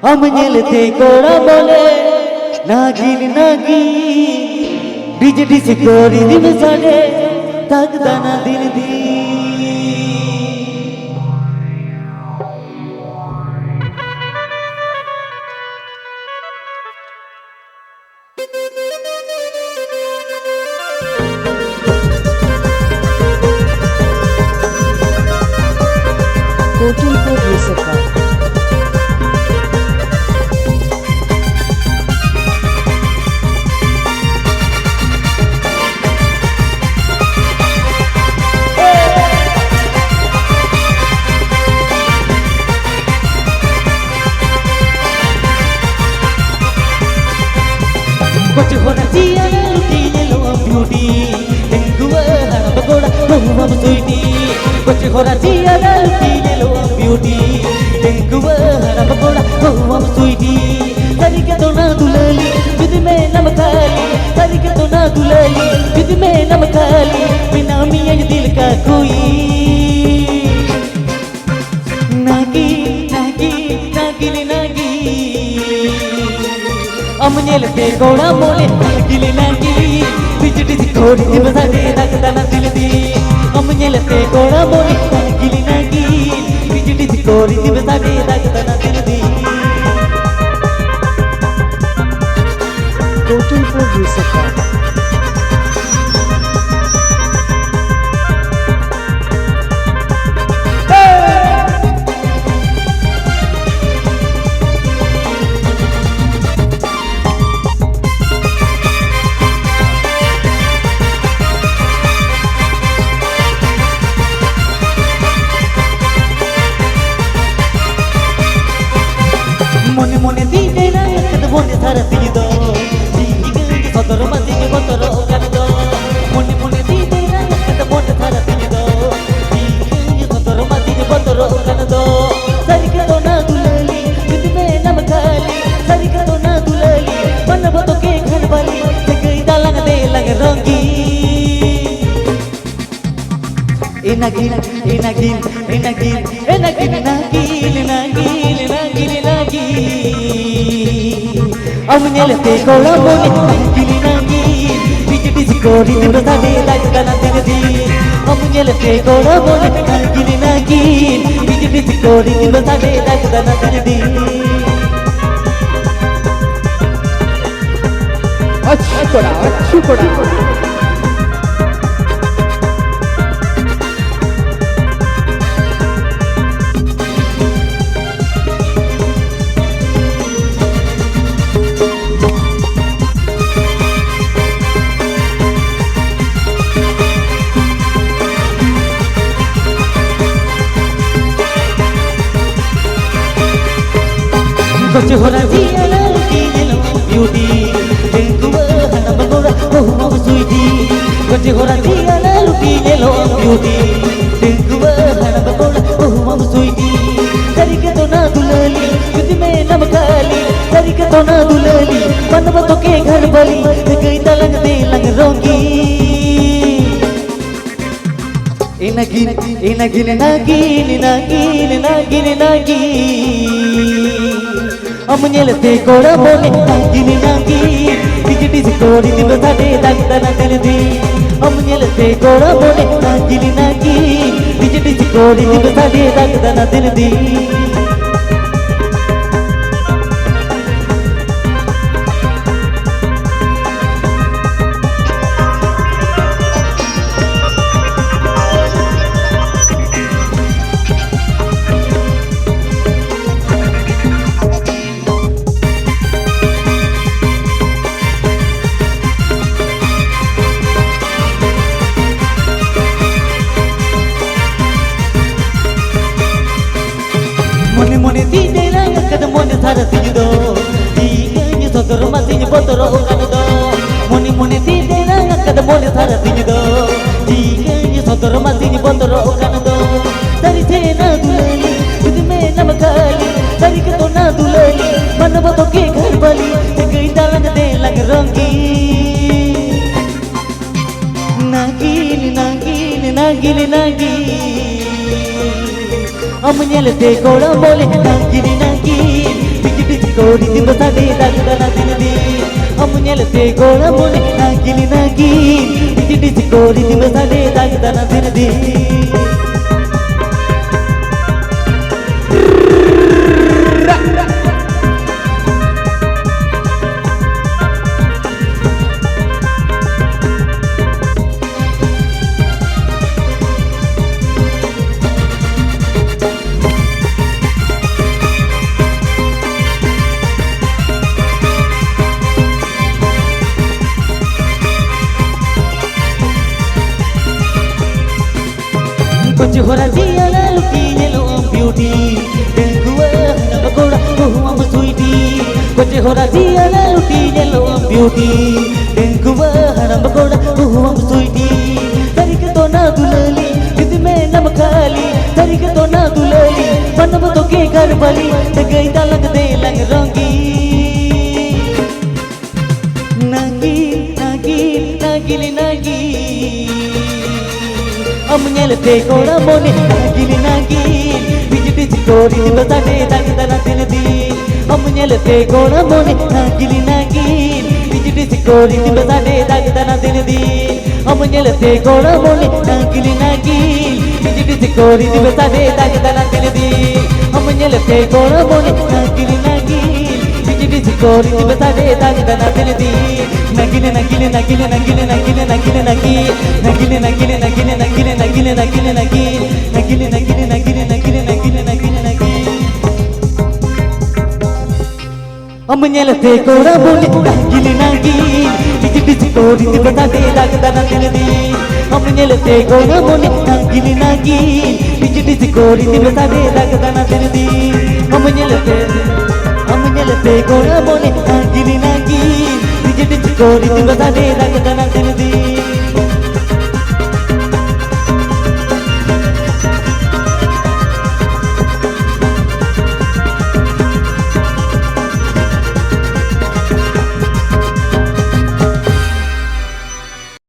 हम ñelते कोड़ा बोले नागिन नागी डिजडी से कोरी दिन साडे तक दाना दिन दी कोटुलपुर रिसका कुछ होना चाहिए लुकीने लो ब्यूटी तेंगुआ हरब कोड़ा बहुम सुईटी कुछ होना चाहिए लुकीने लो ब्यूटी तेंगुआ हरब कोड़ा बहुम सुईटी तरीके तो ना दुलाली विद में नमकाली तरीके तो ना दुलाली विद में नमकाली बिना मियाँ दिल का कोई नागी नागी नागिले नागी हम ñelते कोड़ा बोले नागिले नागी बिजड़ी सी कोड़ी दी बसाडे रखदा ना दिल दी हम ñelते कोड़ा बोले नागिले नागी बिजड़ी सी कोड़ी दी बसाडे रखदा ना दिल दी कोटुलपुर रिसका मोने मोने दीने ना कद मोने थारा तीदो दीगे सदर मदिगे बतरो करदो मोने मोने दीने ना कद मोने थारा तीदो दीगे सदर मदिगे बतरो करदो सरिके तो ना दुलाली विद में नमकाली सरिके तो ना दुलाली मन बतो के घर वाली गई दालंग दे लग रंगी नागिन नागिन नागिन नागिन नागिन नागिन नागिन नागी हम ñelते कोड़ा बोले नागिन नागिन बिजड़ी सी कोड़ी दी बसाडे लगदा ना दिल दी हम ñelते कोड़ा बोले नागिन नागिन बिजड़ी सी कोड़ी दी बसाडे लगदा ना दिल दी अच्छी कोड़ा कुछ होना चाहिए लुकीने लो ब्यूटी तेंगुआ हरब कोड़ा बहुम सुईटी कुछ होना चाहिए लुकीने लो ब्यूटी तेंगुआ हरब कोड़ा बहुम सुईटी तरीके तो ना दुलाली विद में नमकाली तरीके तो ना दुलाली मन बतो के घर वाली गई तलंग दे लंग रोंगी नागिन नागिन नागिन नागिन नागिन नागी हम ñelते कोड़ा बोले नागिन नागिन बिजड़ी सी कोड़ी दी बसाडे लगदा ना दिल दी हम ñelते कोड़ा बोले नागिन नागिन बिजड़ी सी कोड़ी दी बसाडे लगदा ना दिल दी मोने मोने दीने ना कद मोने थारा तीदो दीगे सदर मदिगे बतरो करदो मोने मोने दीने ना कद मोने थारा तीदो दीगे सदर मदिगे बतरो करदो तरी थे ना दुलाली विद में नमकाली तरीके तो ना दुलाली मन बतो के घर वाली गई दालंग दे लग रंगी नागिन नागिन नागिन नागी हम ñelते कोड़ा बोले नागिन नागिन बिजड़ी कोरी दिन साडे दागदाना दिल दी अमुन्यलते गोड़ा मोने नागिली नागी डिच कोरी दिन साडे दागदाना दिल दी कुछ हो रहा जिया लुकी येलो ब्यूटी दिल हुआ नमकोड़ा हम स्वीटी कुछ हो रहा जिया लुकी येलो ब्यूटी दिल हुआ नमकोड़ा हम स्वीटी तरीक तो ना दुलली जिद में नमकाली तरीक तो ना दुलली मनम तो के घर बली गई लग दे लंग रंगी नागी नागी नागिली नागी अमुन्यलते गोड़ा मोने नागिली नागी डिच कोरी दिन साडे दागदाना दिल दी अमुन्यलते गोड़ा मोने नागिली नागी डिच कोरी दिन साडे दागदाना दिल दी अमुन्यलते गोड़ा मोने नागिली नागी डिच कोरी दिन साडे दागदाना दिल दी अमुन्यलते गोड़ा मोने नागिली नागी डिच कोरी दिन साडे दागदाना दिल दी नगिले नगिले नगिले नगिले नगिले नगिले नगी नगिले नगिले नगिले नगिले नगिले नगिले नगी नगिले नगिले नगिले नगिले नगिले नगिले नगी अमुन्यलते गोड़ा मोने नागिली नागी डिच कोरी दिन साडे दागदाना दिल दी अमुन्यलते गोड़ा मोने नागिली नागी डिच कोरी दिन साडे दागदाना दिल दी अमुन्यलते गोड़ा मोने नागिली नागी डिच कोरी दिन साडे